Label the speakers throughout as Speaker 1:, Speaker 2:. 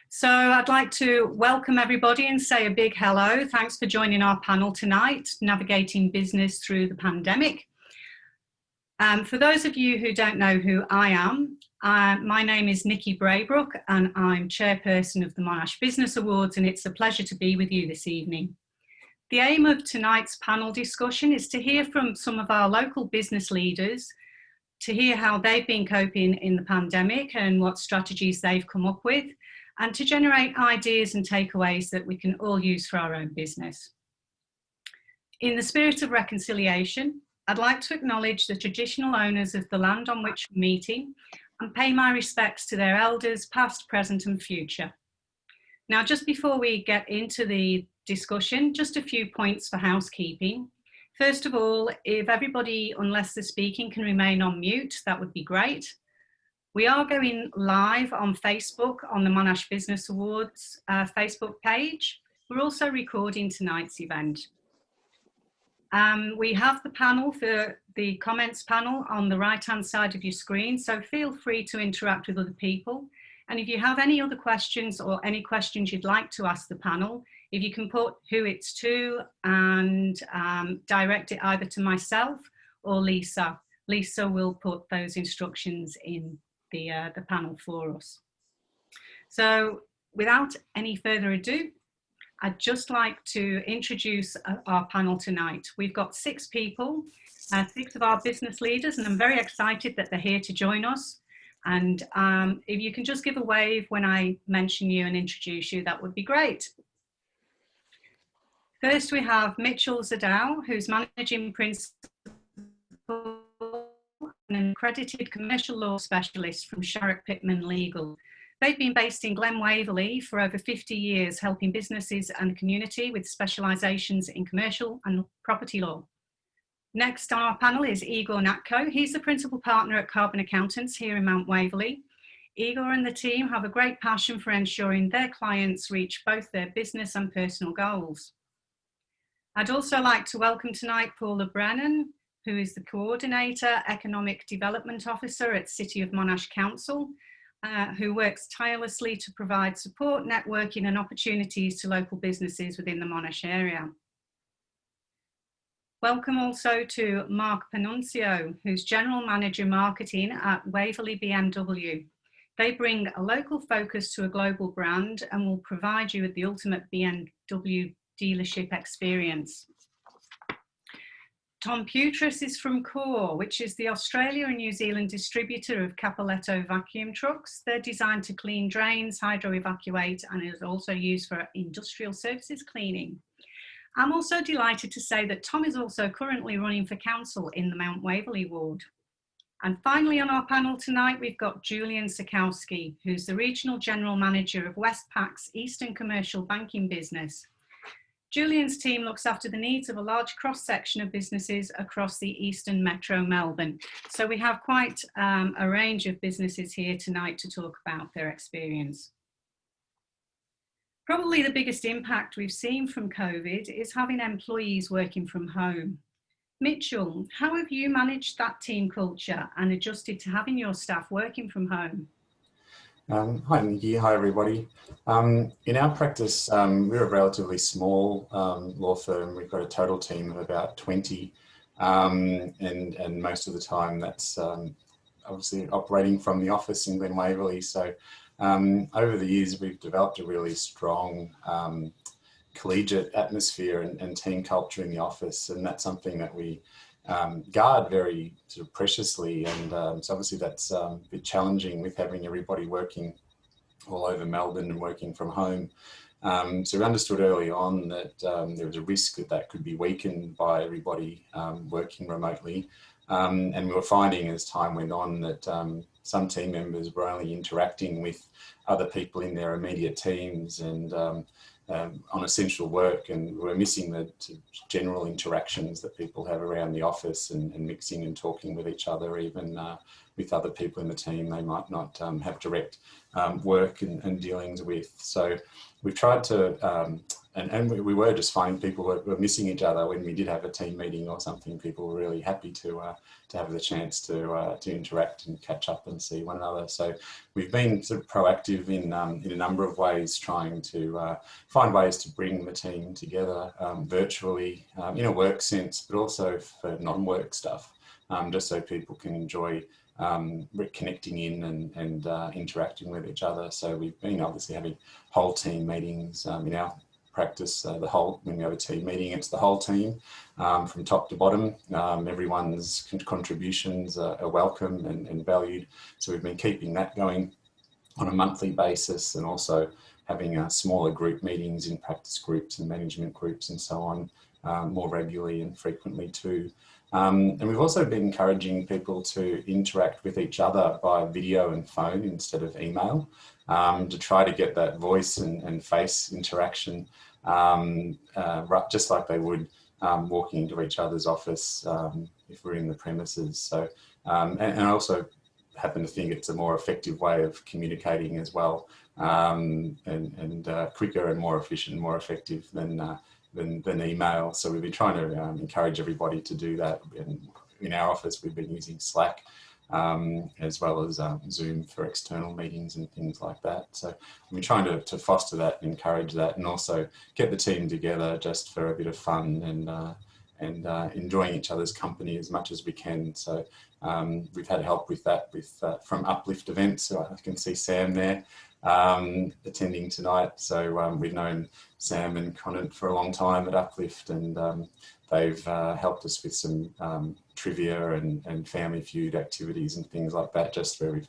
Speaker 1: So I'd like to welcome everybody and say a big hello. Thanks for joining our panel tonight, Navigating Business Through the Pandemic. For those of you who don't know who I am, my name is Nikki Braybrook and I'm chairperson of the Monash Business Awards, and it's a pleasure to be with you this evening. The aim of tonight's panel discussion is to hear from some of our local business leaders, to hear how they've been coping in the pandemic and what strategies they've come up with, and to generate ideas and takeaways that we can all use for our own business. In the spirit of reconciliation, I'd like to acknowledge the traditional owners of the land on which we're meeting and pay my respects to their elders, past, present and future. Now, just before we get into the discussion, just a few points for housekeeping. First of all, if everybody, unless they're speaking, can remain on mute, that would be great. We are going live on Facebook on the Monash Business Awards Facebook page. We're also recording tonight's event. We have the panel for the comments panel on the right-hand side of your screen, so feel free to interact with other people. And if you have any other questions or any questions you'd like to ask the panel, if you can put who it's to and direct it either to myself or Lisa. Lisa will put those instructions in the panel for us. So without any further ado, I'd just like to introduce our panel tonight. We've got 6 people, 6 of our business leaders, and I'm very excited that they're here to join us. And if you can just give a wave when I mention you and introduce you, that would be great. First, we have Mitchell Zadow, who's Managing Principal and an accredited commercial law specialist from Sharrock Pittman Legal. They've been based in Glen Waverley for over 50 years, helping businesses and the community with specialisations in commercial and property law. Next on our panel is Igor Natko. He's the principal partner at Carbon Accountants here in Mount Waverley. Igor and the team have a great passion for ensuring their clients reach both their business and personal goals. I'd also like to welcome tonight Paula Brennan, who is the Coordinator Economic Development Officer at City of Monash Council, who works tirelessly to provide support, networking and opportunities to local businesses within the Monash area. Welcome also to Mark Panunzio, who's General Manager Marketing at Waverley BMW. They bring a local focus to a global brand and will provide you with the ultimate BMW dealership experience. Tom Putras is from Core, which is the Australia and New Zealand distributor of Capoletto vacuum trucks. They're designed to clean drains, hydro-evacuate, and is also used for industrial services cleaning. I'm also delighted to say that Tom is also currently running for council in the Mount Waverley ward. And finally on our panel tonight, we've got Julian Sikowski, who's the Regional General Manager of Westpac's Eastern Commercial Banking business. Julian's team looks after the needs of a large cross-section of businesses across the Eastern Metro Melbourne. So we have quite a range of businesses here tonight to talk about their experience. Probably the biggest impact we've seen from COVID is having employees working from home. Mitchell, how have you managed that team culture and adjusted to having your staff working from home?
Speaker 2: Hi Nikki, hi everybody. In our practice, we're a relatively small law firm. We've got a total team of about 20 and most of the time that's obviously operating from the office in Glen Waverley. So over the years we've developed a really strong collegiate atmosphere and team culture in the office, and that's something that we guard very sort of preciously, and so obviously that's a bit challenging with having everybody working all over Melbourne and working from home. So we understood early on that there was a risk that that could be weakened by everybody working remotely, and we were finding as time went on that some team members were only interacting with other people in their immediate teams, and on essential work, and we're missing the general interactions that people have around the office, and mixing and talking with each other, even with other people in the team they might not have direct work and dealings with. So we've tried to, and we were just finding people were missing each other when we did have a team meeting or something. People were really happy to have the chance to interact and catch up and see one another. So we've been sort of proactive in a number of ways, trying to find ways to bring the team together virtually in a work sense, but also for non-work stuff, just so people can enjoy connecting in and interacting with each other. So we've been obviously having whole team meetings in our practice. When we have a team meeting, it's the whole team from top to bottom. Everyone's contributions are welcome and valued. So we've been keeping that going on a monthly basis, and also having smaller group meetings in practice groups and management groups and so on more regularly and frequently too. And we've also been encouraging people to interact with each other by video and phone instead of email, to try to get that voice and face interaction, just like they would walking into each other's office if we're in the premises. So, and I also happen to think it's a more effective way of communicating as well, and quicker and more efficient and more effective than email. So we've been trying to encourage everybody to do that. And in our office, we've been using Slack as well as Zoom for external meetings and things like that. So we've been trying to foster that and encourage that, and also get the team together just for a bit of fun and enjoying each other's company as much as we can. So we've had help with that from Uplift events. So I can see Sam there attending tonight. So we've known Sam and Conant for a long time at Uplift, and they've helped us with some trivia and family feud activities and things like that, just where we've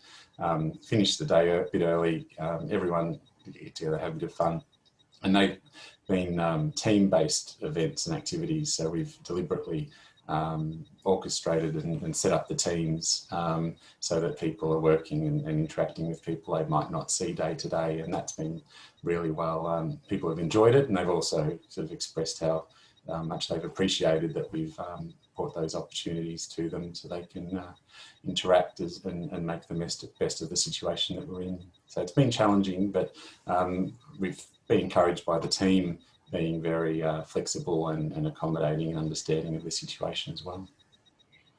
Speaker 2: finished the day a bit early. Everyone get together, have a bit of fun. And they've been team-based events and activities, so we've deliberately orchestrated and set up the teams so that people are working and interacting with people they might not see day to day, and that's been really well. People have enjoyed it, and they've also sort of expressed how much they've appreciated that we've brought those opportunities to them, so they can interact and make the best of the situation that we're in. So it's been challenging, but we've been encouraged by the team being very flexible and accommodating and understanding of the situation as well.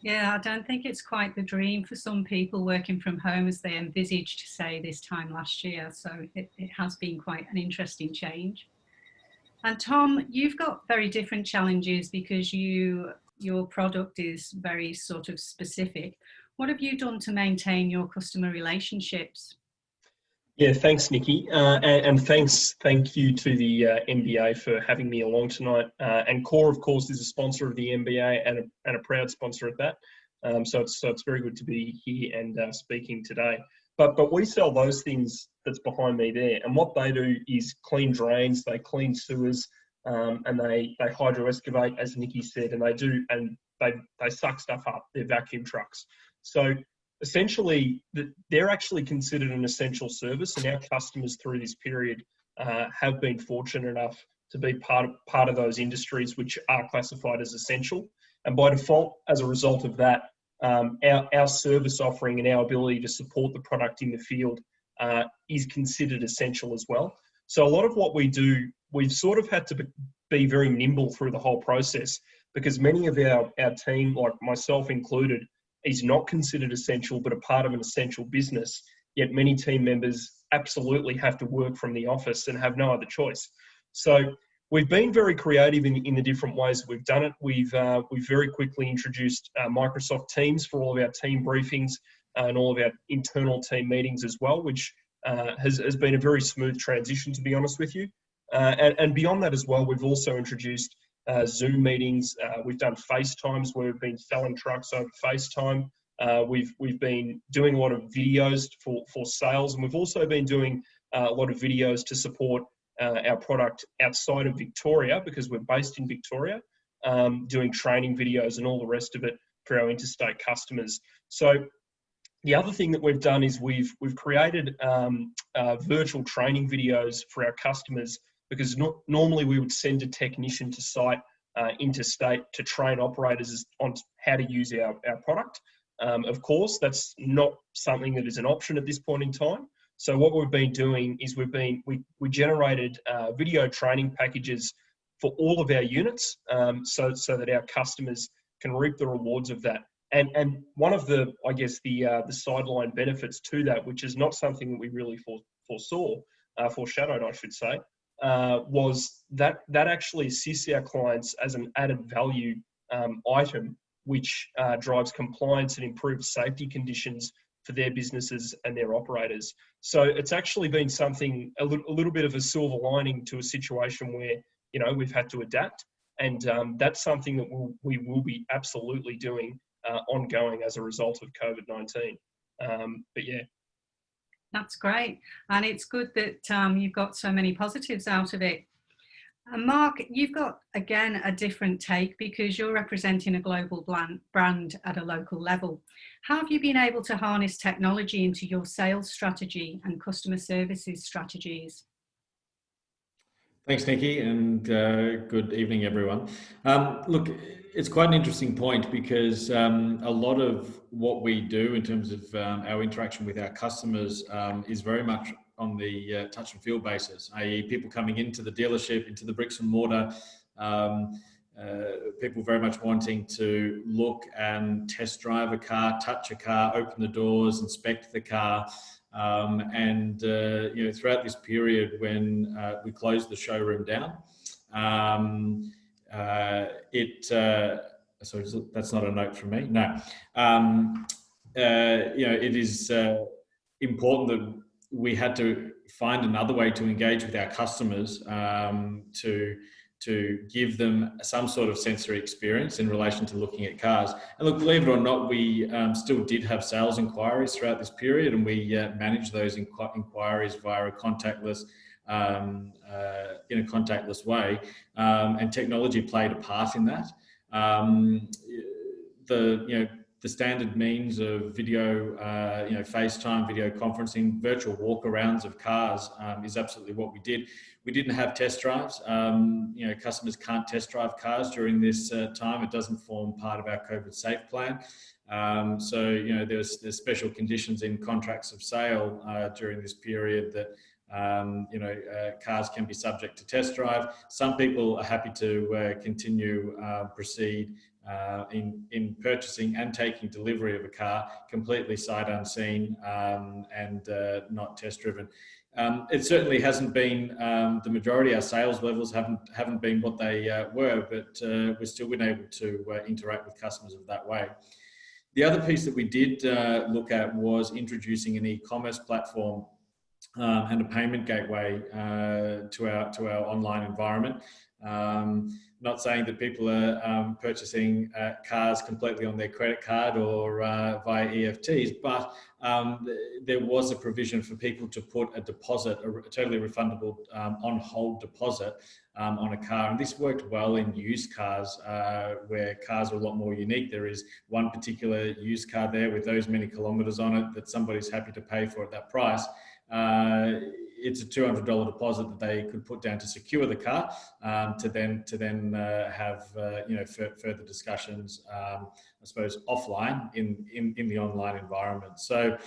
Speaker 1: Yeah, I don't think it's quite the dream for some people working from home as they envisaged, say, this time last year. So it has been quite an interesting change. And Tom, you've got very different challenges because your product is very sort of specific. What have you done to maintain your customer relationships?
Speaker 3: Yeah, thanks, Nikki. And thank you to the MBA for having me along tonight. And Core, of course, is a sponsor of the MBA and a proud sponsor at that. So it's very good to be here and speaking today. But we sell those things that's behind me there. And what they do is clean drains, they clean sewers, and they hydro excavate, as Nikki said, and they suck stuff up. They're vacuum trucks. So essentially, they're actually considered an essential service, and our customers through this period have been fortunate enough to be part of those industries which are classified as essential. And by default, as a result of that, our service offering and our ability to support the product in the field is considered essential as well. So a lot of what we do, we've sort of had to be very nimble through the whole process, because many of our team, like myself included, is not considered essential, but a part of an essential business. Yet many team members absolutely have to work from the office and have no other choice. So we've been very creative in the different ways that we've done it. We've very quickly introduced Microsoft Teams for all of our team briefings and all of our internal team meetings as well, which has been a very smooth transition, to be honest with you. And beyond that as well, we've also introduced Zoom meetings. We've done FaceTimes where we've been selling trucks over FaceTime. We've been doing a lot of videos for sales, and we've also been doing a lot of videos to support our product outside of Victoria, because we're based in Victoria, doing training videos and all the rest of it for our interstate customers. So the other thing that we've done is we've created virtual training videos for our customers because normally we would send a technician to site interstate to train operators on how to use our product. Of course, that's not something that is an option at this point in time. So what we've been doing is we generated video training packages for all of our units, so that our customers can reap the rewards of that. And one of the, I guess, the sideline benefits to that, which is not something that we really foreshadowed, I should say, was that actually assists our clients as an added value item, which drives compliance and improves safety conditions for their businesses and their operators. So it's actually been something, a little bit of a silver lining to a situation where, you know, we've had to adapt. And that's something that we will be absolutely doing ongoing as a result of COVID-19. But yeah.
Speaker 1: That's great. And it's good that you've got so many positives out of it. And Mark, you've got, again, a different take because you're representing a global brand at a local level. How have you been able to harness technology into your sales strategy and customer services strategies?
Speaker 4: Thanks, Nikki, and good evening, everyone. Look, it's quite an interesting point because a lot of what we do in terms of our interaction with our customers is very much on the touch and feel basis, i.e. people coming into the dealership, into the bricks and mortar, people very much wanting to look and test drive a car, touch a car, open the doors, inspect the car. And you know, throughout this period when we closed the showroom down, sorry, that's not a note from me. No, you know, it is important that we had to find another way to engage with our customers to give them some sort of sensory experience in relation to looking at cars. And look, believe it or not, we still did have sales inquiries throughout this period, and we managed those inquiries via a contactless, in a contactless way, and technology played a part in that. The standard means of video, FaceTime, video conferencing, virtual walkarounds of cars is absolutely what we did. We didn't have test drives. Customers can't test drive cars during this time. It doesn't form part of our COVID safe plan. So, you know, there's special conditions in contracts of sale during this period that, cars can be subject to test drive. Some people are happy to continue proceed in purchasing and taking delivery of a car completely sight unseen and not test driven. It certainly hasn't been the majority. Our sales levels haven't been what they were, but we've still been able to interact with customers of that way. The other piece that we did look at was introducing an e-commerce platform and a payment gateway to our online environment. Not saying that people are purchasing cars completely on their credit card or via EFTs, but there was a provision for people to put a deposit, a totally refundable on-hold deposit on a car. And this worked well in used cars where cars are a lot more unique. There is one particular used car there with those many kilometres on it that somebody's happy to pay for at that price. It's a $200 deposit that they could put down to secure the car to then have further discussions, I suppose, offline in the online environment. So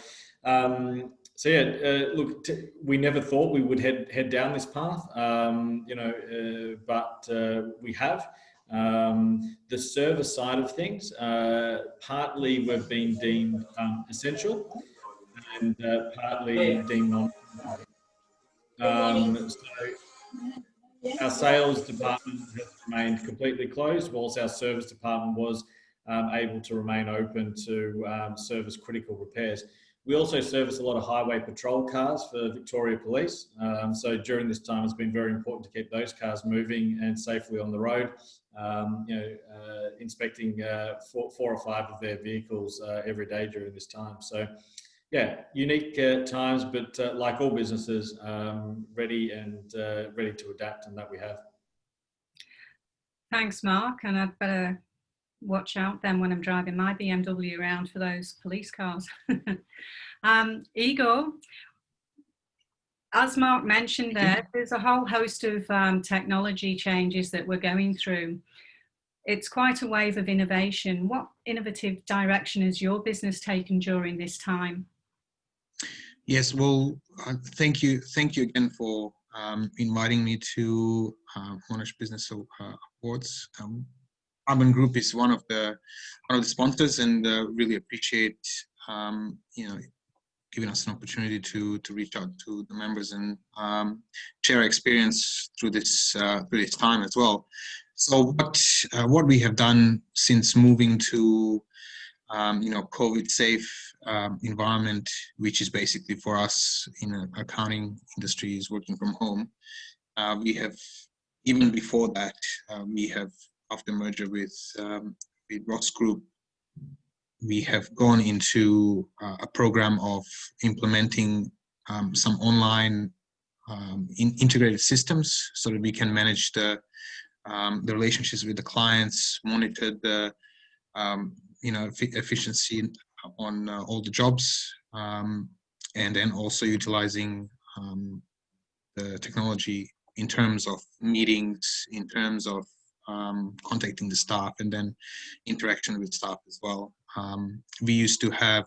Speaker 4: look, we never thought we would head down this path, but we have. The service side of things, partly we've been deemed essential and partly deemed non. So our sales department has remained completely closed, whilst our service department was able to remain open to service critical repairs. We also service a lot of highway patrol cars for Victoria Police. So during this time, it's been very important to keep those cars moving and safely on the road. Inspecting 4 or 5 of their vehicles every day during this time. So, yeah, unique times, but like all businesses, ready to adapt, and that we have.
Speaker 1: Thanks, Mark. And I'd better watch out then when I'm driving my BMW around for those police cars. Igor, as Mark mentioned there's a whole host of technology changes that we're going through. It's quite a wave of innovation. What innovative direction has your business taken during this time?
Speaker 5: Yes, well, thank you again for inviting me to Monash Business Awards. Urban Group is one of the sponsors, and really appreciate giving us an opportunity to reach out to the members and share our experience through this time as well. So what we have done since moving to COVID safe environment, which is basically for us in the accounting industry is working from home. We have, even before that, we have, after merger with Ross Group, we have gone into a program of implementing some online integrated systems so that we can manage the relationships with the clients, monitor the efficiency on all the jobs, and then also utilizing the technology in terms of meetings, in terms of contacting the staff, and then interaction with staff as well. We used to have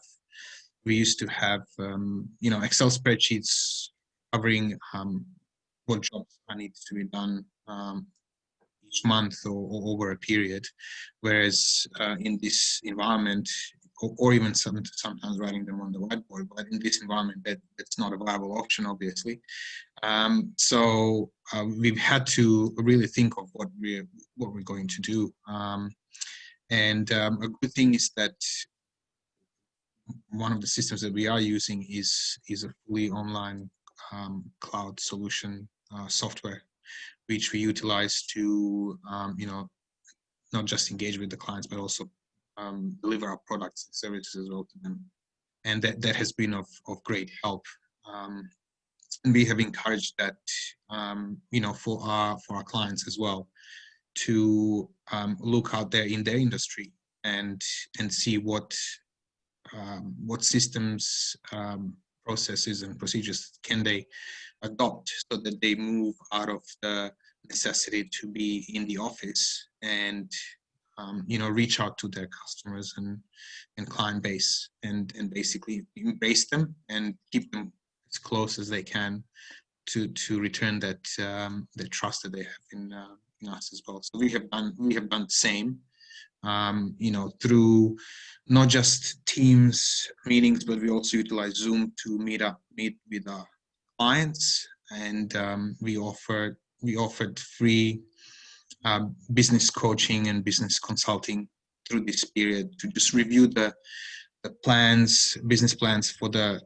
Speaker 5: Excel spreadsheets covering what jobs are needed to be done each month or over a period, whereas in this environment, or even sometimes writing them on the whiteboard, but in this environment that's not a viable option, obviously. So we've had to really think of what we're going to do. And a good thing is that one of the systems that we are using is a fully online cloud solution software, which we utilize to not just engage with the clients, but also deliver our products and services as well to them. And that has been of great help. And we have encouraged that for our clients as well, to look out there in their industry and see what systems, processes and procedures can they adopt so that they move out of the necessity to be in the office and reach out to their customers and client base and basically embrace them and keep them as close as they can to return that the trust that they have in us as well. So we have done the same, through not just Teams meetings, but we also utilize Zoom to meet with our clients, and we offered free business coaching and business consulting through this period to just review the business plans for the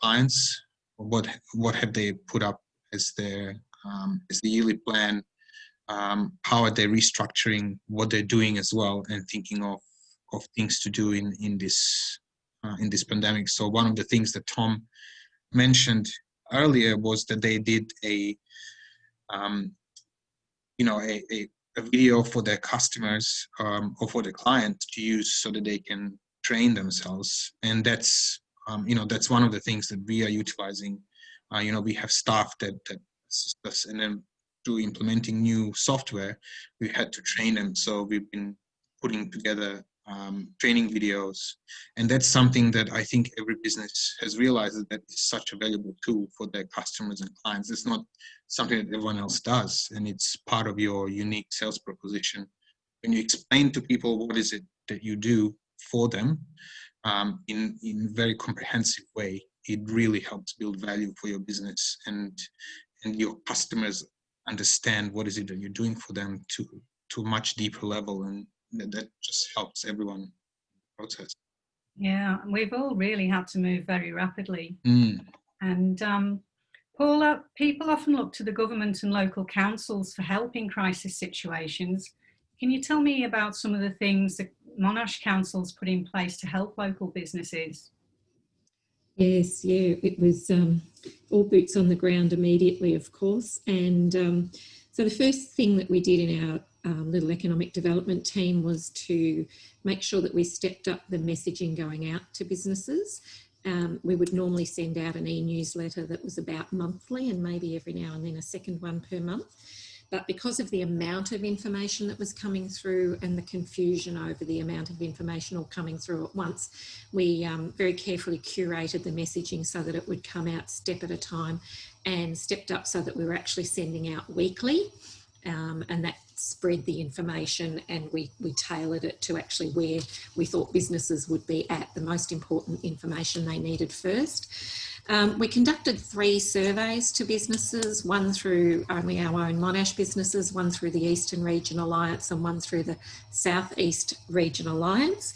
Speaker 5: clients. What have they put up as the yearly plan? How are they restructuring what they're doing as well, and thinking of things to do in this pandemic. So one of the things that Tom mentioned earlier was that they did a video for their customers or for the clients to use so that they can train themselves, and that's one of the things that we are utilizing. We have staff that assist us, and then through implementing new software, we had to train them. So we've been putting together training videos, and that's something that I think every business has realized that is such a valuable tool for their customers and clients. It's not something that everyone else does, and it's part of your unique sales proposition. When you explain to people what is it that you do for them in a very comprehensive way, it really helps build value for your business, and your customers understand what is it that you're doing for them to a much deeper level, and that just helps everyone in the process.
Speaker 1: Yeah, we've all really had to move very rapidly. And Paula, people often look to the government and local councils for help in crisis situations. Can you tell me about some of the things that Monash Council's put in place to help local businesses?
Speaker 6: Yes, yeah, it was all boots on the ground immediately, of course. And so the first thing that we did in our little economic development team was to make sure that we stepped up the messaging going out to businesses. We would normally send out an e-newsletter that was about monthly and maybe every now and then a second one per month. But because of the amount of information that was coming through and the confusion over the amount of information all coming through at once, we very carefully curated the messaging so that it would come out step at a time, and stepped up so that we were actually sending out weekly. And that spread the information, and we tailored it to actually where we thought businesses would be at, the most important information they needed first. We conducted 3 surveys to businesses, one through only our own Monash businesses, one through the Eastern Region Alliance and one through the South East Region Alliance.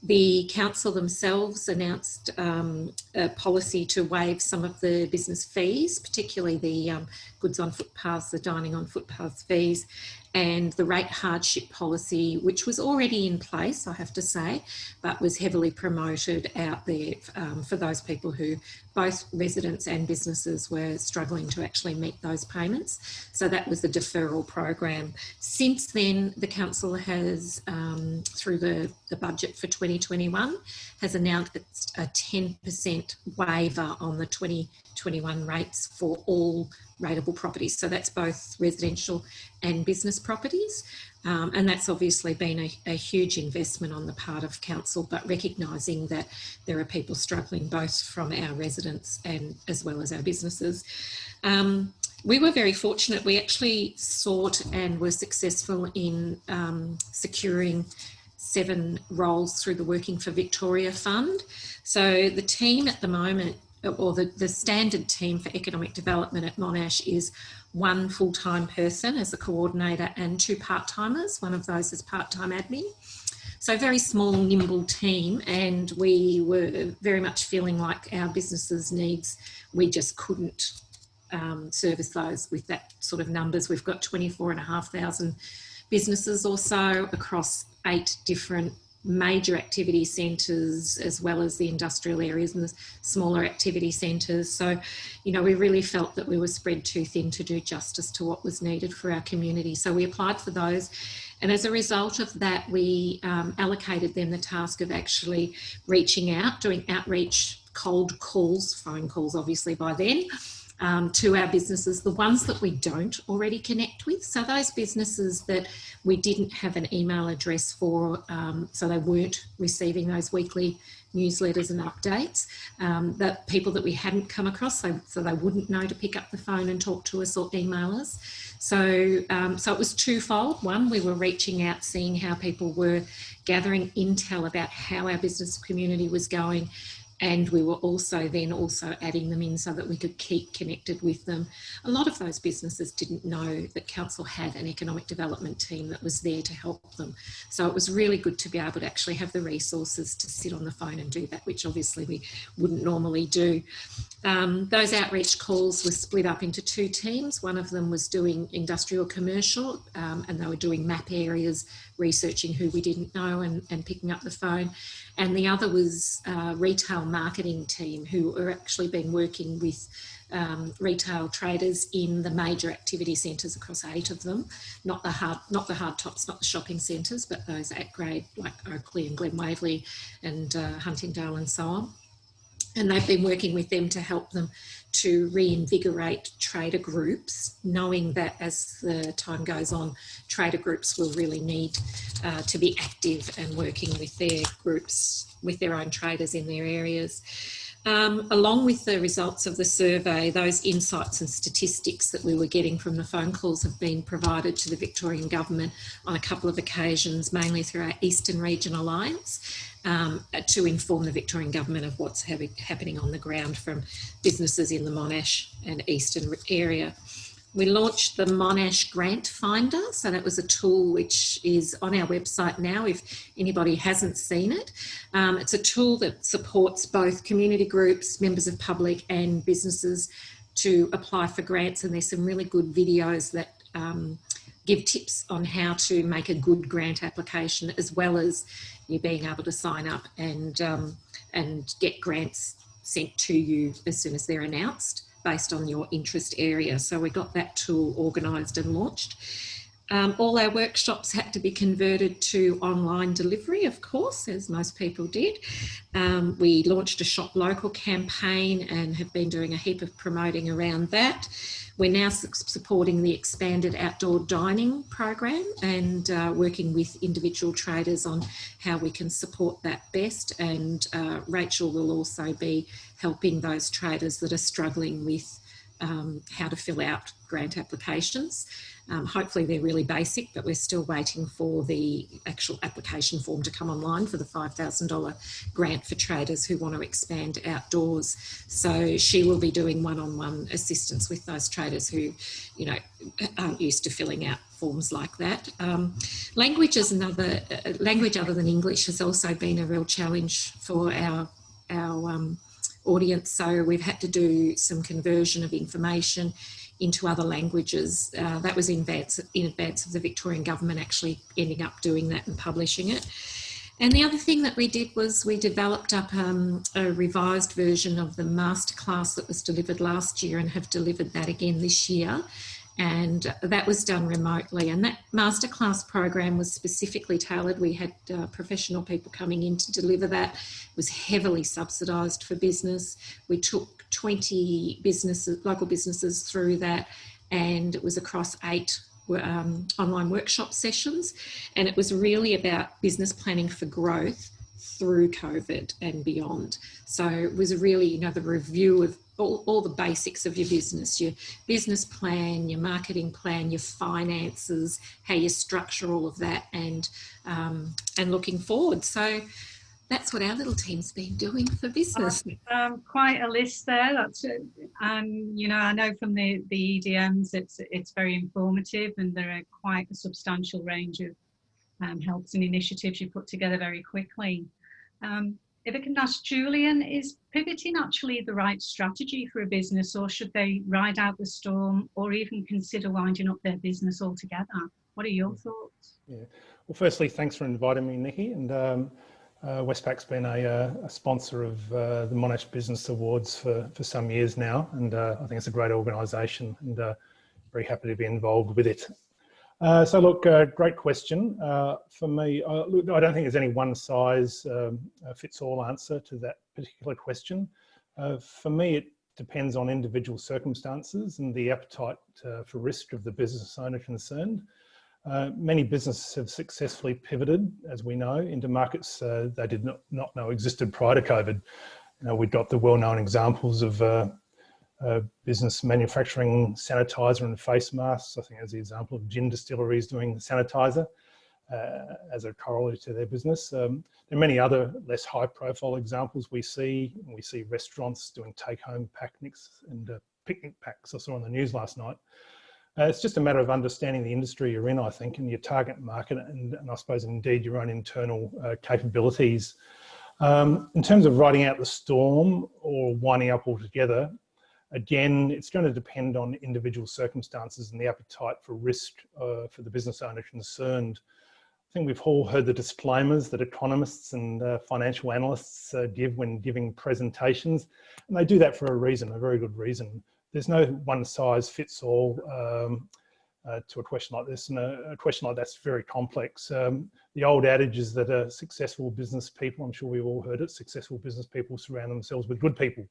Speaker 6: The council themselves announced a policy to waive some of the business fees, particularly the goods on footpaths, the dining on footpaths fees, and the rate hardship policy, which was already in place, I have to say, but was heavily promoted out there for those people who, both residents and businesses, were struggling to actually meet those payments. So that was the deferral program. Since then, the council has, through the budget for 2021, has announced a 10% waiver on the 2021 rates for all rateable properties. So that's both residential and business properties. And that's obviously been a huge investment on the part of council, but recognising that there are people struggling both from our residents and as well as our businesses. We were very fortunate. We actually sought and were successful in securing 7 roles through the Working for Victoria Fund. So the team at the moment, or the standard team for economic development at Monash, is 1 full-time person as a coordinator and 2 part-timers. One of those is part-time admin. So very small, nimble team, and we were very much feeling like our businesses' needs, we just couldn't service those with that sort of numbers. We've got 24,500 businesses or so across 8 different major activity centres, as well as the industrial areas and the smaller activity centres. So, you know, we really felt that we were spread too thin to do justice to what was needed for our community. So we applied for those. And as a result of that, we allocated them the task of actually reaching out, doing outreach, cold calls, phone calls obviously by then, to our businesses, the ones that we don't already connect with. So those businesses that we didn't have an email address for, so they weren't receiving those weekly newsletters and updates, the people that we hadn't come across, so they wouldn't know to pick up the phone and talk to us or email us. So, so it was twofold. One, we were reaching out, seeing how people were gathering intel about how our business community was going, and we were also adding them in so that we could keep connected with them. A lot of those businesses didn't know that council had an economic development team that was there to help them. So it was really good to be able to actually have the resources to sit on the phone and do that, which obviously we wouldn't normally do. Those outreach calls were split up into 2 teams. One of them was doing industrial commercial, and they were doing map areas, researching who we didn't know and picking up the phone. And the other was retail marketing team, who were actually been working with retail traders in the major activity centres across 8 of them, not the hard tops, not the shopping centres, but those at grade like Oakley and Glen Waverley and Huntingdale and so on. And they've been working with them to help them to reinvigorate trader groups, knowing that as the time goes on, trader groups will really need to be active and working with their groups, with their own traders in their areas. Along with the results of the survey, those insights and statistics that we were getting from the phone calls have been provided to the Victorian Government on a couple of occasions, mainly through our Eastern Region Alliance, to inform the Victorian Government of what's happening on the ground from businesses in the Monash and Eastern area. We launched the Monash Grant Finder, so that was a tool which is on our website now if anybody hasn't seen it. It's a tool that supports both community groups, members of public and businesses to apply for grants, and there's some really good videos that give tips on how to make a good grant application, as well as you being able to sign up and get grants sent to you as soon as they're announced, based on your interest area. So we got that tool organised and launched. All our workshops had to be converted to online delivery, of course, as most people did. We launched a Shop Local campaign and have been doing a heap of promoting around that. We're now supporting the expanded outdoor dining program and working with individual traders on how we can support that best. And Rachel will also be helping those traders that are struggling with how to fill out grant applications. Hopefully they're really basic, but we're still waiting for the actual application form to come online for the $5,000 grant for traders who want to expand outdoors. So she will be doing one-on-one assistance with those traders who, you know, aren't used to filling out forms like that. Language is another, language other than English has also been a real challenge for our audience. So we've had to do some conversion of information into other languages. That was in advance of the Victorian government actually ending up doing that and publishing it. And the other thing that we did was we developed up a revised version of the masterclass that was delivered last year and have delivered that again this year. And that was done remotely. And that masterclass program was specifically tailored. We had professional people coming in to deliver that. It was heavily subsidised for business. We took 20 businesses, local businesses through that, and it was across 8 online workshop sessions. And it was really about business planning for growth through COVID and beyond. So it was really, you know, the review of all the basics of your business plan, your marketing plan, your finances, how you structure all of that, and looking forward. So that's what our little team's been doing for business.
Speaker 1: Quite a list there. That's you know, I know from the EDMs, it's very informative, and there are quite a substantial range of helps and initiatives you put together very quickly. If I can ask Julian, is pivoting actually the right strategy for a business, or should they ride out the storm or even consider winding up their business altogether? What are your thoughts?
Speaker 7: Yeah. Well, firstly, thanks for inviting me, Nikki. And Westpac's been a sponsor of the Monash Business Awards for some years now. And I think it's a great organisation, and very happy to be involved with it. So look, great question. For me, look, I don't think there's any one size fits all answer to that particular question. For me, it depends on individual circumstances and the appetite for risk of the business owner concerned. Many businesses have successfully pivoted, as we know, into markets they did not know existed prior to COVID. You know, we've got the well-known examples of business manufacturing sanitizer and face masks. I think as the example of gin distilleries doing sanitizer as a corollary to their business. There are many other less high profile examples we see. We see restaurants doing take-home picnics and picnic packs I saw on the news last night. It's just a matter of understanding the industry you're in, I think, and your target market, and I suppose indeed your own internal capabilities. In terms of riding out the storm or winding up altogether, again, it's going to depend on individual circumstances and the appetite for risk for the business owner concerned. I think we've all heard the disclaimers that economists and financial analysts give when giving presentations, and they do that for a reason, a very good reason. There's no one size fits all to a question like this, and a question like that's very complex. The old adage is that successful business people, I'm sure we've all heard it, successful business people surround themselves with good people.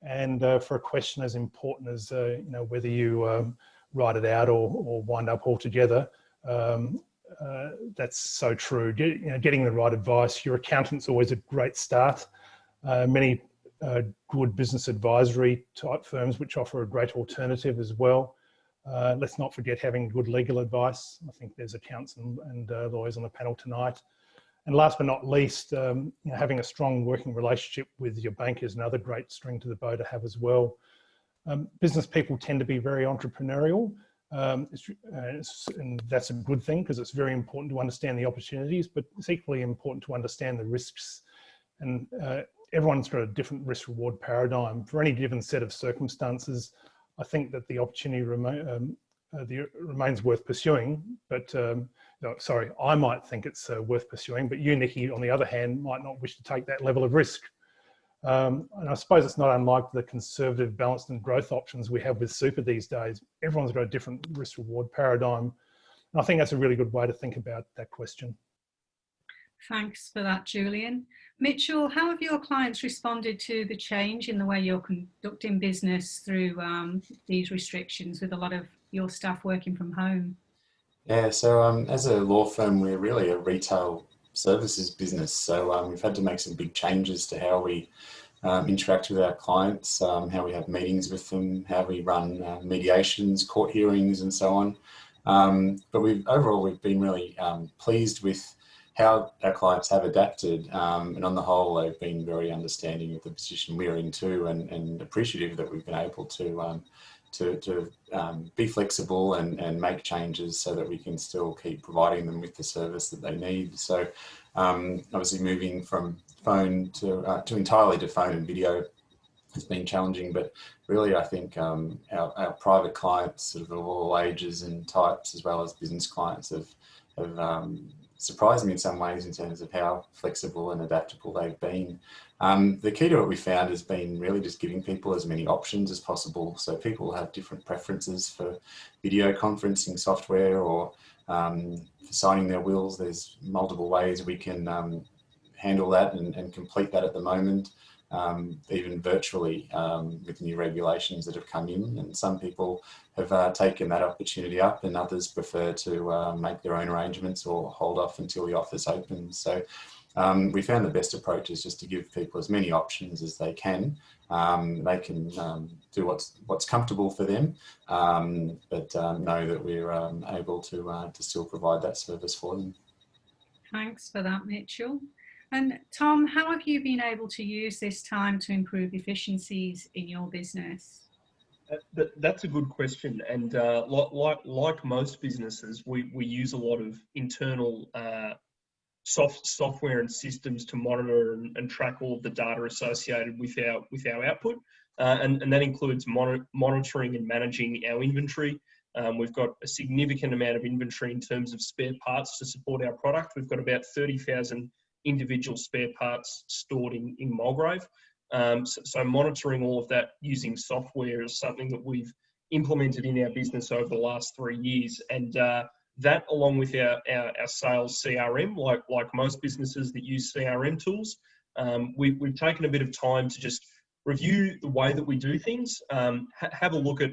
Speaker 7: And for a question as important as you know, whether you ride it out or wind up altogether, that's so true. Getting the right advice. Your accountant's always a great start. Many good business advisory type firms which offer a great alternative as well. Let's not forget having good legal advice. I think there's accountants and lawyers on the panel tonight. And last but not least, you know, having a strong working relationship with your bank is another great string to the bow to have as well. Business people tend to be very entrepreneurial, and that's a good thing because it's very important to understand the opportunities, but it's equally important to understand the risks. And everyone's got a different risk-reward paradigm. For any given set of circumstances, I think that the opportunity remains worth pursuing, but no, sorry, I might think it's worth pursuing, but you, Nikki, on the other hand, might not wish to take that level of risk. And I suppose it's not unlike the conservative, balanced and growth options we have with super these days. Everyone's got a different risk-reward paradigm. And I think that's a really good way to think about that question.
Speaker 1: Thanks for that, Julian. Mitchell, how have your clients responded to the change in the way you're conducting business through these restrictions with a lot of your staff working from home?
Speaker 2: Yeah, so as a law firm, we're really a retail services business. So we've had to make some big changes to how we interact with our clients, how we have meetings with them, how we run mediations, court hearings, and so on. But overall, we've been really pleased with how our clients have adapted, and on the whole, they've been very understanding of the position we're in too, and appreciative that we've been able to be flexible and make changes so that we can still keep providing them with the service that they need. So obviously moving from phone to entirely to phone and video has been challenging, but really I think our private clients, sort of all ages and types, as well as business clients, have surprised me in some ways in terms of how flexible and adaptable they've been. The key to what we found has been really just giving people as many options as possible. So people have different preferences for video conferencing software or for signing their wills. There's multiple ways we can handle that and complete that at the moment, even virtually with new regulations that have come in. And some people have taken that opportunity up, and others prefer to make their own arrangements or hold off until the office opens. So we found the best approach is just to give people as many options as they can. They can do what's comfortable for them, but know that we're able to still provide that service for them.
Speaker 1: Thanks for that, Mitchell. And Tom, how have you been able to use this time to improve efficiencies in your business?
Speaker 3: That's a good question. And like most businesses, we use a lot of internal software and systems to monitor and track all of the data associated with our output. And that includes monitoring and managing our inventory. We've got a significant amount of inventory in terms of spare parts to support our product. We've got about 30,000 individual spare parts stored in Mulgrave. So monitoring all of that using software is something that we've implemented in our business over the last 3 years. And that, along with our sales CRM, like most businesses that use CRM tools, we've taken a bit of time to just review the way that we do things, have a look at,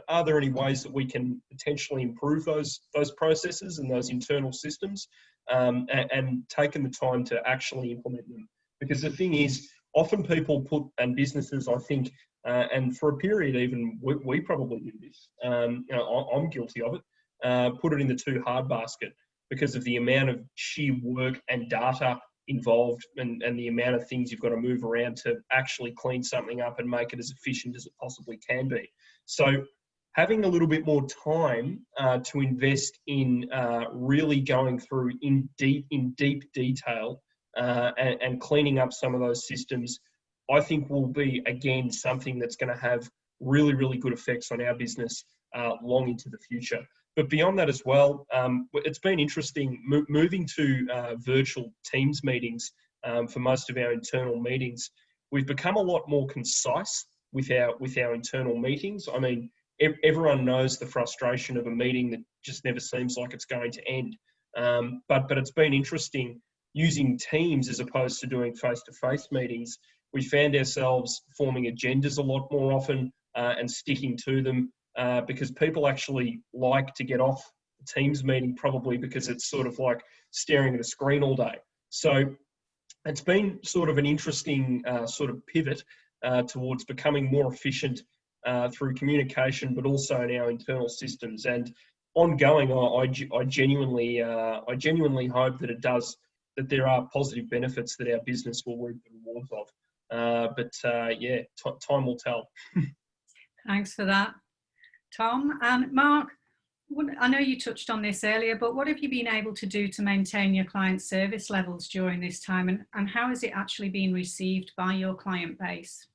Speaker 3: are there any ways that we can potentially improve those processes and those internal systems, and taken the time to actually implement them. Because the thing is, often people and businesses, I think, and for a period even, we probably did this, I'm guilty of it, put it in the too hard basket because of the amount of sheer work and data involved and the amount of things you've got to move around to actually clean something up and make it as efficient as it possibly can be. So having a little bit more time to invest in really going through in deep detail and cleaning up some of those systems, I think will be, again, something that's going to have really, really good effects on our business long into the future. But beyond that as well, it's been interesting moving to virtual Teams meetings for most of our internal meetings. We've become a lot more concise with our internal meetings. I mean, everyone knows the frustration of a meeting that just never seems like it's going to end. But it's been interesting using Teams as opposed to doing face-to-face meetings. We found ourselves forming agendas a lot more often and sticking to them because people actually like to get off the Teams meeting, probably because it's sort of like staring at a screen all day. So it's been sort of an interesting sort of pivot towards becoming more efficient through communication, but also in our internal systems. And ongoing, I genuinely hope that there are positive benefits that our business will reap the rewards of. But time will tell.
Speaker 1: Thanks for that, Tom. And Mark, I know you touched on this earlier, but what have you been able to do to maintain your client service levels during this time, and how has it actually been received by your client base?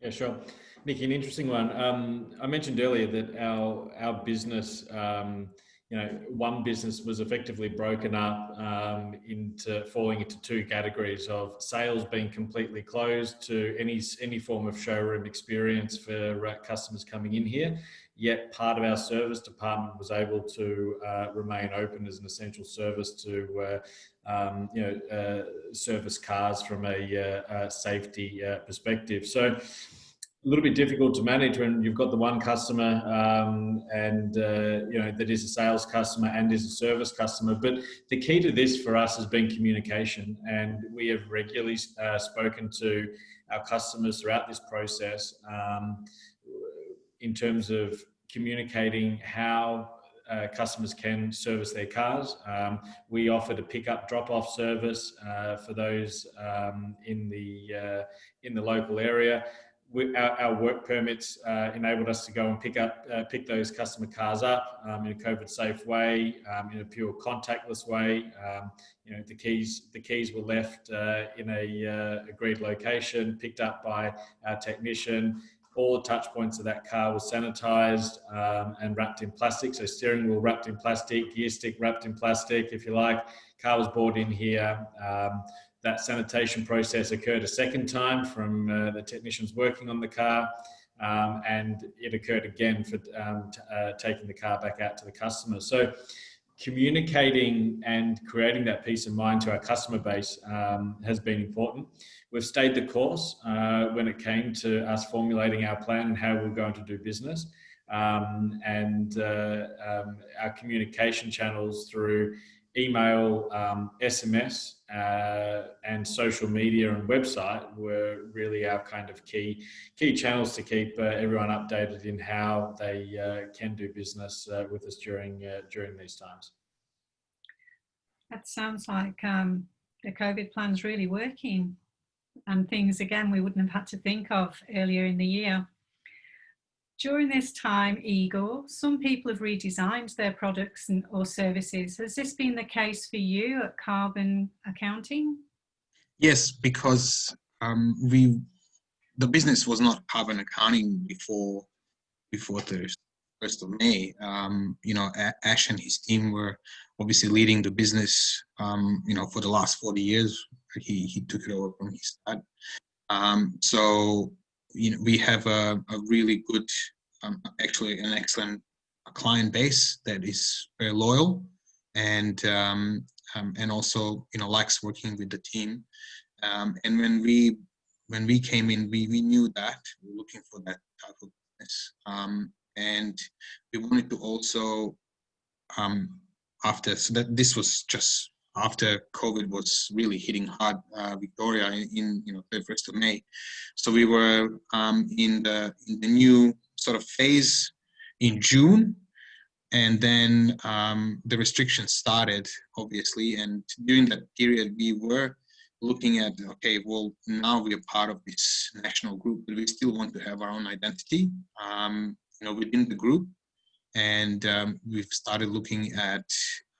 Speaker 4: Yeah, sure. Nikki, an interesting one. I mentioned earlier that our business, one business was effectively broken up falling into two categories of sales being completely closed to any form of showroom experience for customers coming in here. yet part of our service department was able to remain open as an essential service to service cars from a safety perspective. So a little bit difficult to manage when you've got the one customer that is a sales customer and is a service customer. But the key to this for us has been communication, and we have regularly spoken to our customers throughout this process in terms of communicating how customers can service their cars. We offered a pick-up drop-off service for those in the local area. Our work permits enabled us to go and pick those customer cars up in a COVID-safe way, in a pure contactless way. The keys were left in a agreed location, picked up by our technician. All the touch points of that car were sanitised and wrapped in plastic. So steering wheel wrapped in plastic, gear stick wrapped in plastic, if you like. Car was brought in here. That sanitation process occurred a second time from the technicians working on the car, and it occurred again for taking the car back out to the customer. So communicating and creating that peace of mind to our customer base has been important. We've stayed the course when it came to us formulating our plan and how we're going to do business. Our communication channels through email, SMS, and social media and website were really our kind of key channels to keep everyone updated in how they can do business with us during these times.
Speaker 1: That sounds like the COVID plan's really working, and things again we wouldn't have had to think of earlier in the year. During this time, Igor, some people have redesigned their products or services. Has this been the case for you at Carbon Accounting?
Speaker 5: Yes, because the business was not Carbon Accounting before the 1st of May. Ash and his team were obviously leading the business, for the last 40 years. He took it over from his dad. We have a really good, actually an excellent client base that is very loyal and also likes working with the team. And when we came in, we knew that we were looking for that type of business, and we wanted to also this was just after COVID was really hitting hard Victoria in the 1st of May. So we were in the new sort of phase in June, and then the restrictions started, obviously, and during that period we were looking at, okay, well, now we are part of this national group, but we still want to have our own identity within the group, and we've started looking at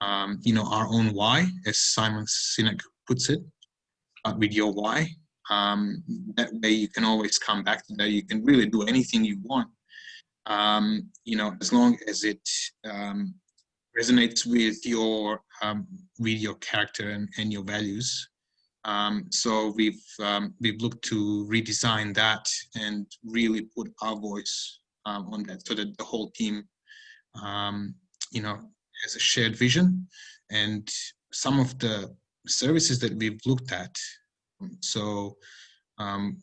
Speaker 5: our own why, as Simon Sinek puts it, with your why. That way you can always come back to that. You can really do anything you want, as long as it resonates with your character and your values. So we've looked to redesign that and really put our voice on that, so that the whole team, has a shared vision. And some of the services that we've looked at, so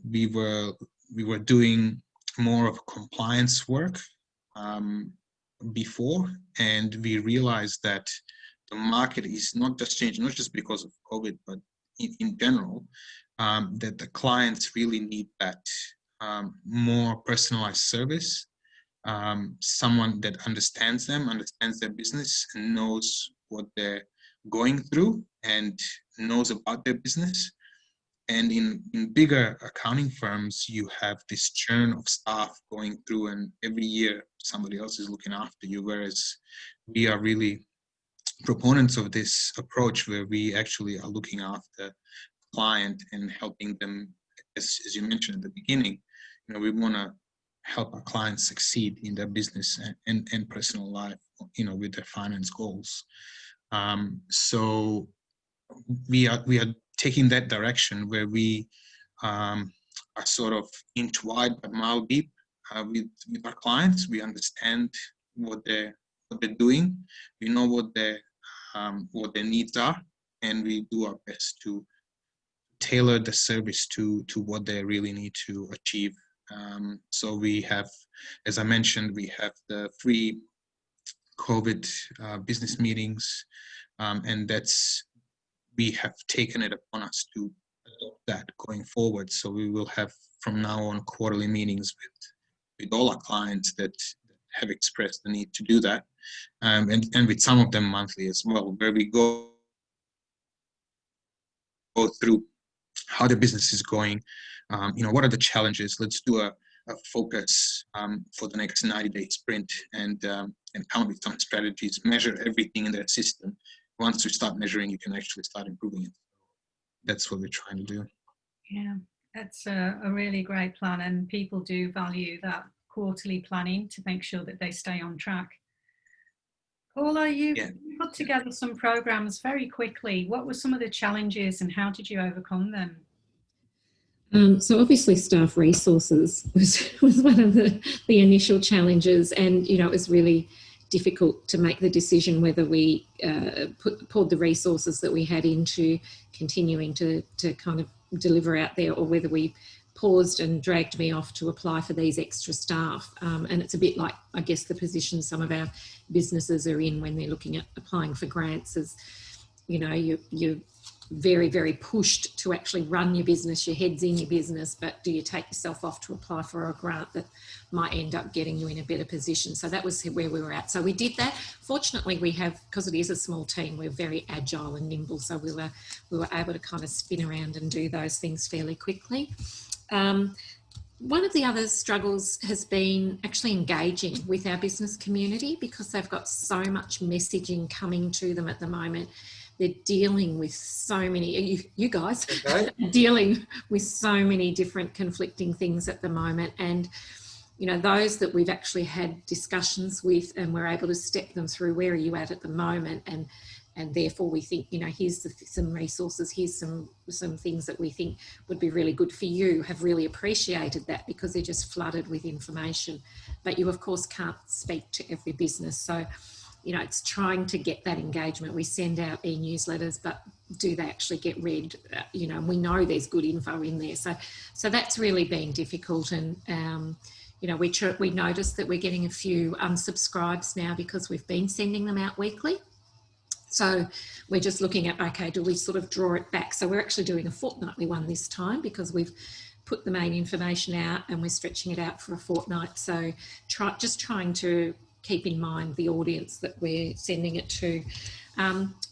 Speaker 5: we were doing more of compliance work before, and we realized that the market is not just changing, not just because of COVID, but in general, that the clients really need that more personalized service. Someone that understands them, understands their business, and knows what they're going through and knows about their business. And in bigger accounting firms, you have this churn of staff going through, and every year somebody else is looking after you, whereas we are really proponents of this approach where we actually are looking after the client and helping them, as you mentioned at the beginning. We want to help our clients succeed in their business and personal life, with their finance goals. So we are taking that direction where we are sort of inch wide but mile deep, with our clients. We understand what they're doing. We know what their needs are, and we do our best to tailor the service to what they really need to achieve. So we have, as I mentioned, we have the free COVID business meetings, and we have taken it upon us to adopt that going forward. So we will have from now on quarterly meetings with all our clients that have expressed the need to do that, and with some of them monthly as well, where we go through how the business is going, what are the challenges. Let's do a focus for the next 90-day sprint, and come up with some strategies, measure everything in that system. Once you start measuring, you can actually start improving it. That's what we're trying to do.
Speaker 1: Yeah, that's a really great plan, and people do value that quarterly planning to make sure that they stay on track. Paula, you put together some programs very quickly. What were some of the challenges and how did you overcome them?
Speaker 6: So obviously staff resources was one of the initial challenges, and it was really difficult to make the decision whether we poured the resources that we had into continuing to kind of deliver out there, or whether we paused and dragged me off to apply for these extra staff. And it's a bit like, I guess, the position some of our businesses are in when they're looking at applying for grants, is, you're very, very pushed to actually run your business, your head's in your business, but do you take yourself off to apply for a grant that might end up getting you in a better position? So that was where we were at. So we did that. Fortunately, we have, because it is a small team, we're very agile and nimble, so we were able to kind of spin around and do those things fairly quickly. One of the other struggles has been actually engaging with our business community, because they've got so much messaging coming to them at the moment. They're dealing with so many, you guys, dealing with so many different conflicting things at the moment. And, those that we've actually had discussions with, and we're able to step them through, where are you at the moment? And therefore we think, here's some resources, here's some things that we think would be really good for you, have really appreciated that, because they're just flooded with information. But you, of course, can't speak to every business. So, it's trying to get that engagement. We send out e-newsletters, but do they actually get read? And we know there's good info in there. So that's really been difficult. And, we noticed that we're getting a few unsubscribes now because we've been sending them out weekly. So we're just looking at, okay, do we sort of draw it back? So we're actually doing a fortnightly one this time, because we've put the main information out and we're stretching it out for a fortnight. So just trying to keep in mind the audience that we're sending it to.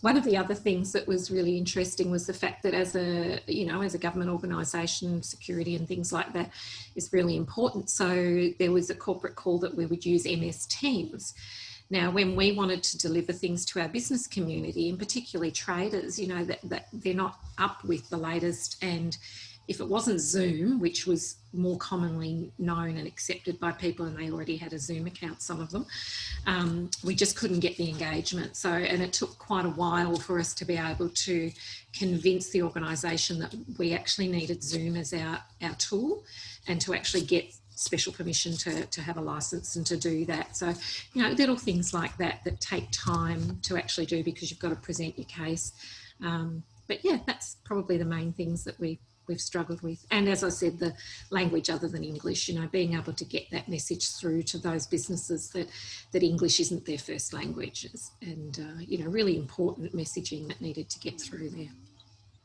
Speaker 6: One of the other things that was really interesting was the fact that as a government organisation, security and things like that is really important. So there was a corporate call that we would use MS Teams. Now, when we wanted to deliver things to our business community, and particularly traders, that they're not up with the latest, and if it wasn't Zoom, which was more commonly known and accepted by people, and they already had a Zoom account, some of them, we just couldn't get the engagement. So, and it took quite a while for us to be able to convince the organisation that we actually needed Zoom as our tool, and to actually get special permission to have a license and to do that. So, little things like that take time to actually do, because you've got to present your case. But yeah, that's probably the main things that we've struggled with. And as I said, the language other than English, being able to get that message through to those businesses that English isn't their first language, and, really important messaging that needed to get through there.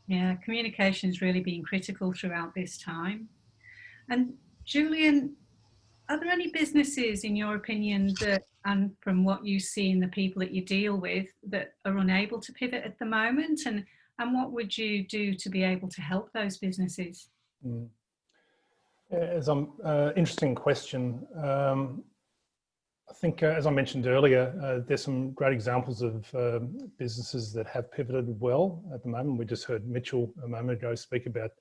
Speaker 1: Yeah, communication's really been critical throughout this time. And Julian, are there any businesses, in your opinion, that, and from what you see in the people that you deal with, that are unable to pivot at the moment? And what would you do to be able to help those businesses?
Speaker 7: Interesting question. I think, as I mentioned earlier, there's some great examples of businesses that have pivoted well at the moment. We just heard Mitchell a moment ago speak about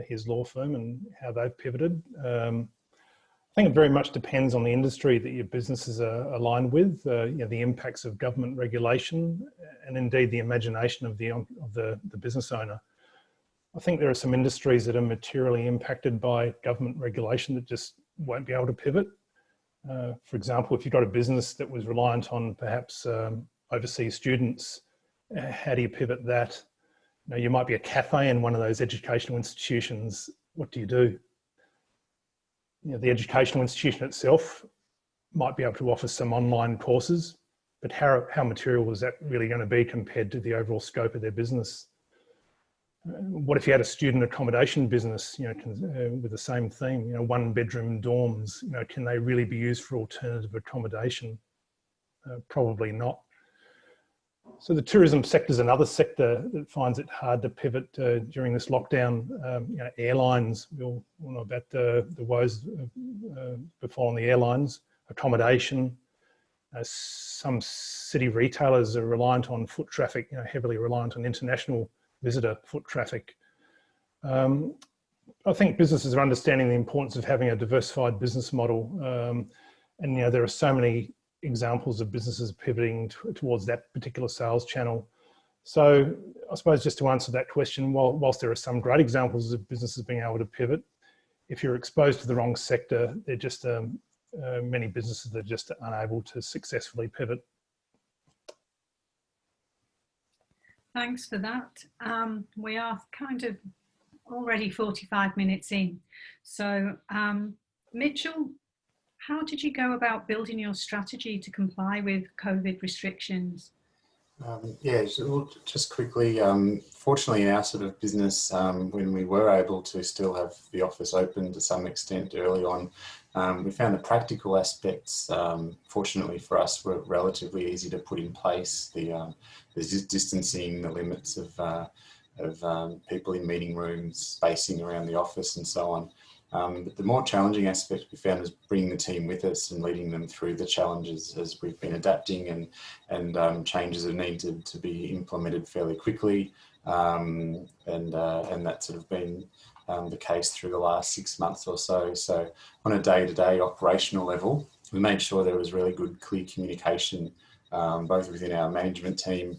Speaker 7: his law firm and how they've pivoted. I think it very much depends on the industry that your businesses are aligned with, the impacts of government regulation, and indeed the imagination of the business owner. I think there are some industries that are materially impacted by government regulation that just won't be able to pivot. For example, if you've got a business that was reliant on perhaps overseas students, how do you pivot that? You know, you might be a cafe in one of those educational institutions. What do you do? You know, the educational institution itself might be able to offer some online courses, but how material is that really going to be compared to the overall scope of their business? What if you had a student accommodation business, you know, with the same theme, you know, 1-bedroom dorms, you know, can they really be used for alternative accommodation? Probably not. So the tourism sector is another sector that finds it hard to pivot during this lockdown. You know, airlines, we all know about the woes befalling the airlines, accommodation. Some city retailers are reliant on foot traffic, you know, heavily reliant on international visitor foot traffic. I think businesses are understanding the importance of having a diversified business model. And, you know, there are so many examples of businesses pivoting towards that particular sales channel. So I suppose just to answer that question, whilst there are some great examples of businesses being able to pivot, if you're exposed to the wrong sector, they're just many businesses that are just unable to successfully pivot.
Speaker 1: Thanks for that. We are kind of already 45 minutes in. So Mitchell, how did you go about building your strategy to comply with COVID restrictions?
Speaker 2: Yeah, so just quickly, fortunately in our sort of business, when we were able to still have the office open to some extent early on, we found the practical aspects, fortunately for us, were relatively easy to put in place. The distancing, the limits of people in meeting rooms, spacing around the office and so on. But the more challenging aspect we found is bringing the team with us and leading them through the challenges as we've been adapting and changes that needed to be implemented fairly quickly. And that's sort of been the case through the last 6 months or so. So on a day-to-day operational level, we made sure there was really good, clear communication, both within our management team,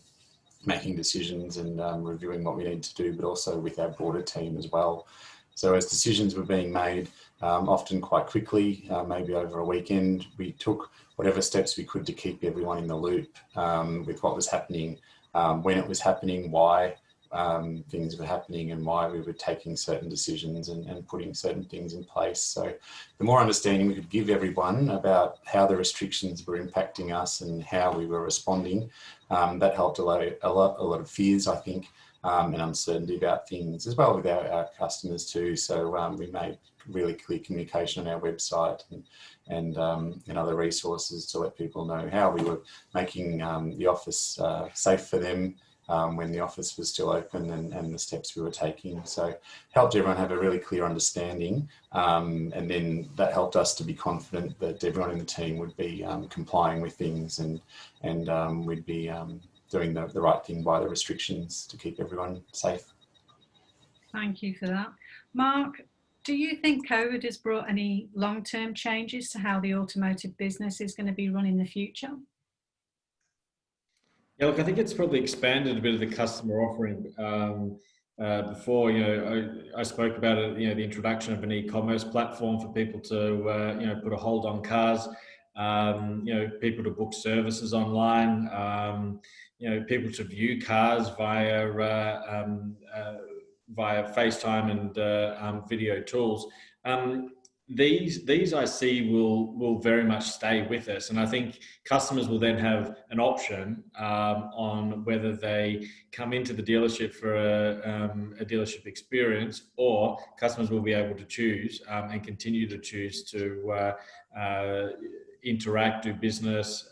Speaker 2: making decisions and reviewing what we need to do, but also with our broader team as well. So as decisions were being made, often quite quickly, maybe over a weekend, we took whatever steps we could to keep everyone in the loop with what was happening, when it was happening, why things were happening and why we were taking certain decisions and putting certain things in place. So the more understanding we could give everyone about how the restrictions were impacting us and how we were responding, that helped allay a lot of fears, I think, and uncertainty about things, as well with our customers too. So we made really clear communication on our website and other resources to let people know how we were making the office safe for them when the office was still open and the steps we were taking. So helped everyone have a really clear understanding, and then that helped us to be confident that everyone in the team would be complying with things and we'd be doing the right thing by the restrictions to keep everyone safe.
Speaker 1: Thank you for that. Mark, do you think COVID has brought any long-term changes to how the automotive business is going to be run in the future?
Speaker 4: Yeah, look, I think it's probably expanded a bit of the customer offering. Before, you know, I spoke about it, you know, the introduction of an e-commerce platform for people to, you know, put a hold on cars, you know, people to book services online, you know, people to view cars via FaceTime and video tools. These I see will very much stay with us, and I think customers will then have an option on whether they come into the dealership for a dealership experience, or customers will be able to choose and continue to choose to interact, do business,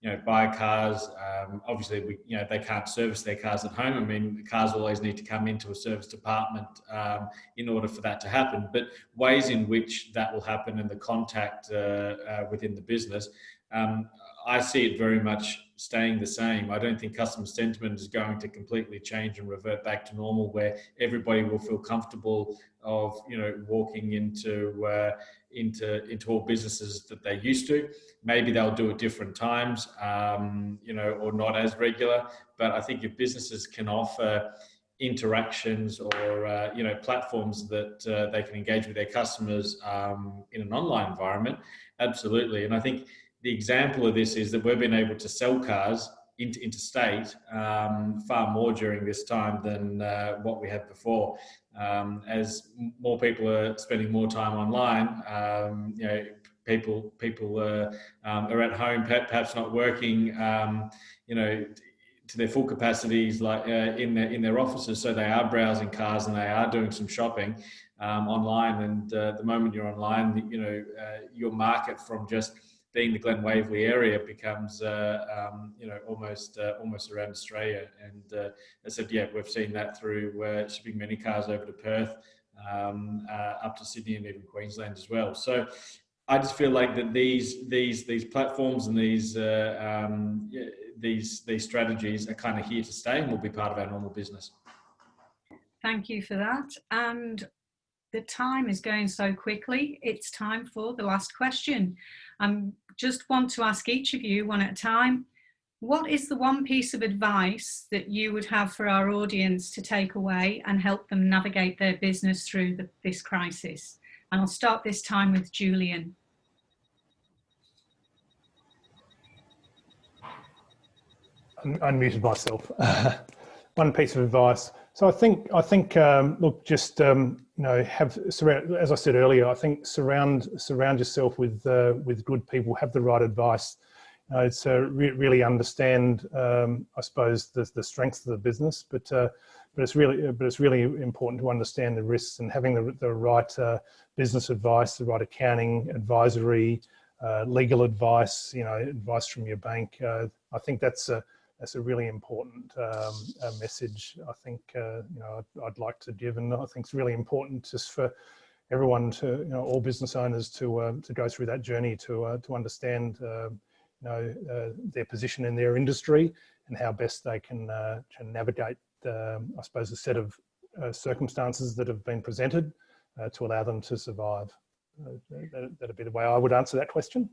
Speaker 4: you know, buy cars. Obviously, you know, they can't service their cars at home. I mean, the cars always need to come into a service department in order for that to happen. But ways in which that will happen and the contact within the business, I see it very much staying the same. I don't think customer sentiment is going to completely change and revert back to normal, where everybody will feel comfortable of, you know, walking into all businesses that they used to. Maybe they'll do it different times, you know, or not as regular. But I think if businesses can offer interactions or platforms that they can engage with their customers in an online environment, absolutely. And I think the example of this is that we've been able to sell cars interstate far more during this time than what we had before. As more people are spending more time online, people are at home, perhaps not working, to their full capacities, like in their offices. So they are browsing cars and they are doing some shopping online. And the moment you're online, your market from just being the Glen Waverley area becomes, almost around Australia. And I said, yeah, we've seen that through shipping many cars over to Perth, up to Sydney and even Queensland as well. So I just feel like that these platforms and these strategies are kind of here to stay and will be part of our normal business.
Speaker 1: Thank you for that. And the time is going so quickly. It's time for the last question. Just want to ask each of you one at a time, what is the one piece of advice that you would have for our audience to take away and help them navigate their business through this crisis? And I'll start this time with Julian.
Speaker 7: Unmuted myself. One piece of advice. So I think look, just as I said earlier, I think surround yourself with good people, have the right advice. It's really understand, I suppose, the strengths of the business, but it's really important to understand the risks, and having the right business advice, the right accounting, advisory, legal advice, advice from your bank. I think that's a really important message. I think I'd like to give, and I think it's really important just for everyone to, all business owners to go through that journey to understand their position in their industry and how best they can navigate, I suppose, a set of circumstances that have been presented to allow them to survive. That'd be the way I would answer that question.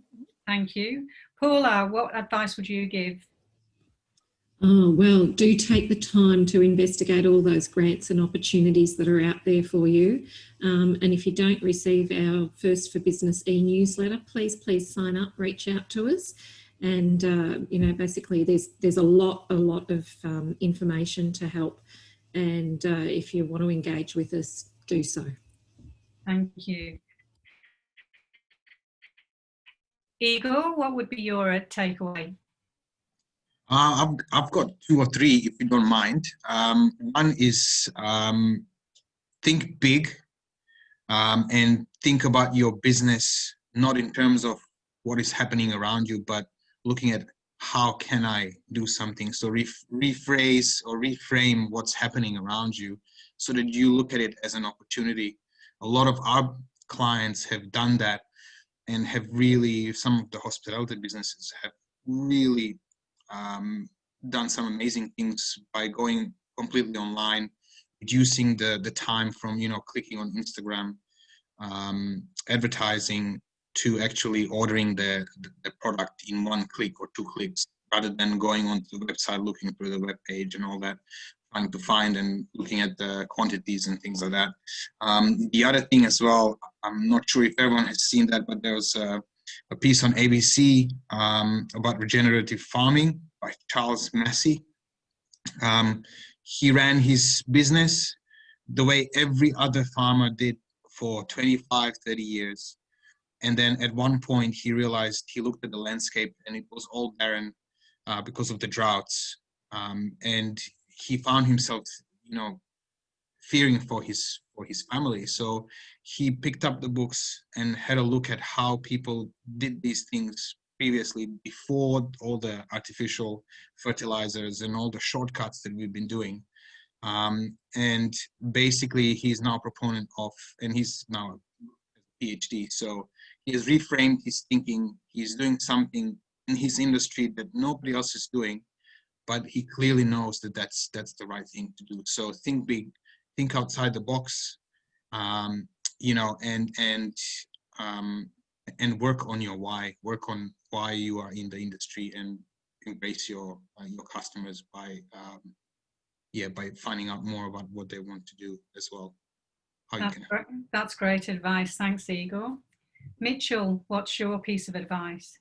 Speaker 1: Thank you. Paula, what advice would you give?
Speaker 6: Oh, well, do take the time to investigate all those grants and opportunities that are out there for you. And if you don't receive our First for Business e-newsletter, please sign up, reach out to us. And, basically there's a lot of information to help. And if you want to engage with us, do so.
Speaker 1: Thank you. Igor, what would be your takeaway?
Speaker 5: I've got two or three, if you don't mind. One is think big and think about your business, not in terms of what is happening around you, but looking at how can I do something. So rephrase or reframe what's happening around you so that you look at it as an opportunity. A lot of our clients have done that and have really, some of the hospitality businesses have really done some amazing things by going completely online, reducing the time from clicking on Instagram advertising to actually ordering the product in one click or 2 clicks, rather than going onto the website, looking through the web page and all that, trying to find and looking at the quantities and things like that. The other thing as well, I'm not sure if everyone has seen that, but there was a piece on ABC about regenerative farming by Charles Massey. He ran his business the way every other farmer did for 25, 30 years. And then at one point he realized, he looked at the landscape and it was all barren because of the droughts. And he found himself, fearing for his family. So he picked up the books and had a look at how people did these things previously, before all the artificial fertilizers and all the shortcuts that we've been doing. And basically he's now a proponent of, and he's now a PhD. So he has reframed his thinking. He's doing something in his industry that nobody else is doing, but he clearly knows that that's the right thing to do. So think big, think outside the box, and work on your why. Work on why you are in the industry, and embrace your customers by by finding out more about what they want to do as well. How you can help.
Speaker 1: That's great advice. Thanks, Igor. Mitchell, what's your piece of advice?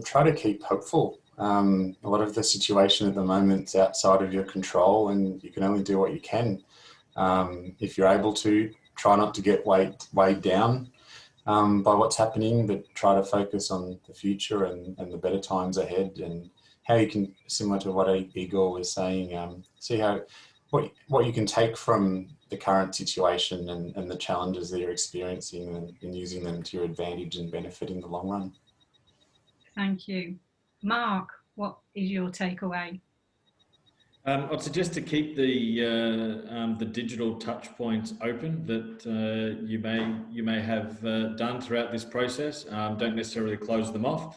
Speaker 2: Try to keep hopeful. A lot of the situation at the moment is outside of your control, and you can only do what you can. If you're able to, try not to get weighed down by what's happening, but try to focus on the future and the better times ahead, and how you can, similar to what Igor was saying, see what you can take from the current situation and the challenges that you're experiencing, and using them to your advantage and benefit in the long run.
Speaker 1: Thank you. Mark, what is your takeaway?
Speaker 4: I'd suggest to keep the digital touch points open that you may have done throughout this process. Don't necessarily close them off,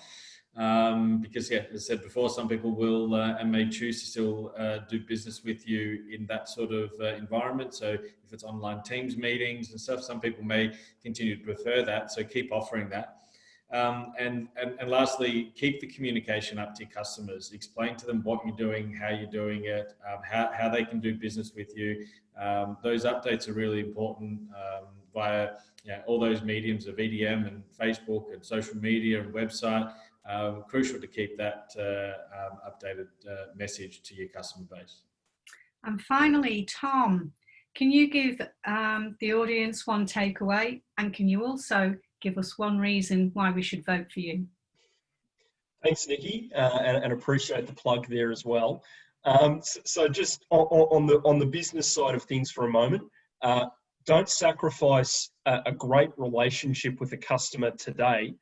Speaker 4: because, yeah, as I said before, some people will and may choose to still do business with you in that sort of environment. So if it's online Teams meetings and stuff, some people may continue to prefer that. So keep offering that. And lastly, keep the communication up to your customers. Explain to them what you're doing, how you're doing it, how they can do business with you. Those updates are really important via all those mediums of EDM and Facebook and social media and website. Crucial to keep that updated message to your customer base.
Speaker 1: And finally, Tom, can you give the audience one takeaway, and can you also give us one reason why we should vote for you?
Speaker 3: Thanks, Nikki, and appreciate the plug there as well. So just on the business side of things for a moment, don't sacrifice a great relationship with a customer today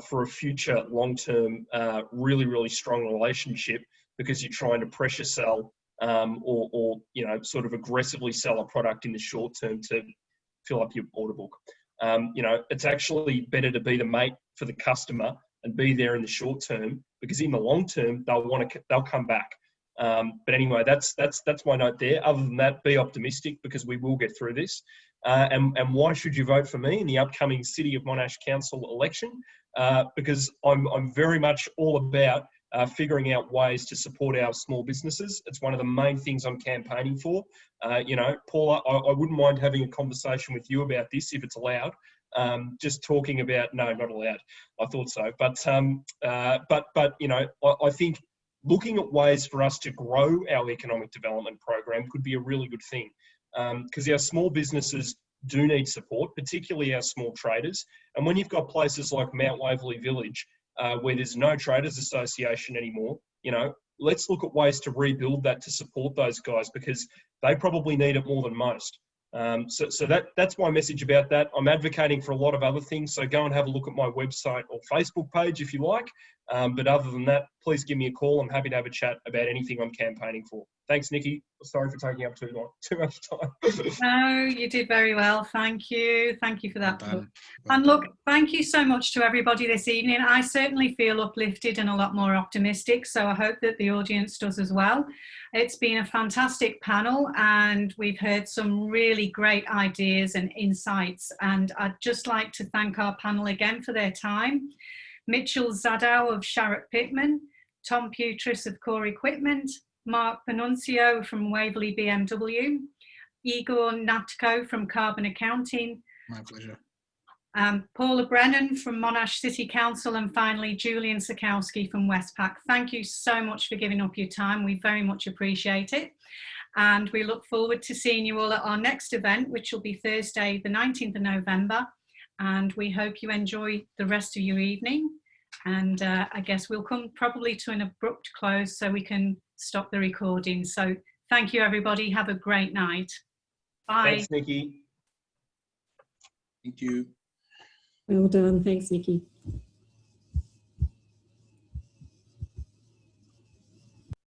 Speaker 3: for a future long-term, really, really strong relationship, because you're trying to pressure sell or sort of aggressively sell a product in the short term to fill up your order book. It's actually better to be the mate for the customer and be there in the short term, because in the long term they'll come back. But anyway, that's my note there. Other than that, be optimistic, because we will get through this. And why should you vote for me in the upcoming City of Monash Council election? Because I'm very much all about figuring out ways to support our small businesses. It's one of the main things I'm campaigning for. Paula, I wouldn't mind having a conversation with you about this if it's allowed. Just talking about, no, not allowed. I thought so, but I think looking at ways for us to grow our economic development program could be a really good thing, because our small businesses do need support, particularly our small traders. And when you've got places like Mount Waverley Village, where there's no traders association anymore, let's look at ways to rebuild that to support those guys, because they probably need it more than most. So that's my message about that. I'm advocating for a lot of other things, so go and have a look at my website or Facebook page if you like. But other than that, please give me a call. I'm happy to have a chat about anything I'm campaigning for. Thanks, Nikki. Sorry for taking up too much time.
Speaker 1: No, you did very well. Thank you. Thank you for that.
Speaker 5: Well
Speaker 1: and look, thank you so much to everybody this evening. I certainly feel uplifted and a lot more optimistic, so I hope that the audience does as well. It's been a fantastic panel, and we've heard some really great ideas and insights, and I'd just like to thank our panel again for their time. Mitchell Zadow of Sharrett Pittman, Tom Putris of Core Equipment, Mark Panunzio from Waverley BMW, Igor Natko from Carbon Accounting.
Speaker 5: My pleasure.
Speaker 1: Paula Brennan from Monash City Council, and finally Julian Sikowski from Westpac. Thank you so much for giving up your time. We very much appreciate it. And we look forward to seeing you all at our next event, which will be Thursday, the 19th of November. And we hope you enjoy the rest of your evening. And I guess we'll come probably to an abrupt close so we can stop the recording. So thank you, everybody. Have a great night. Bye.
Speaker 3: Thanks, Nikki.
Speaker 5: Thank you.
Speaker 6: Well done. Thanks, Nikki.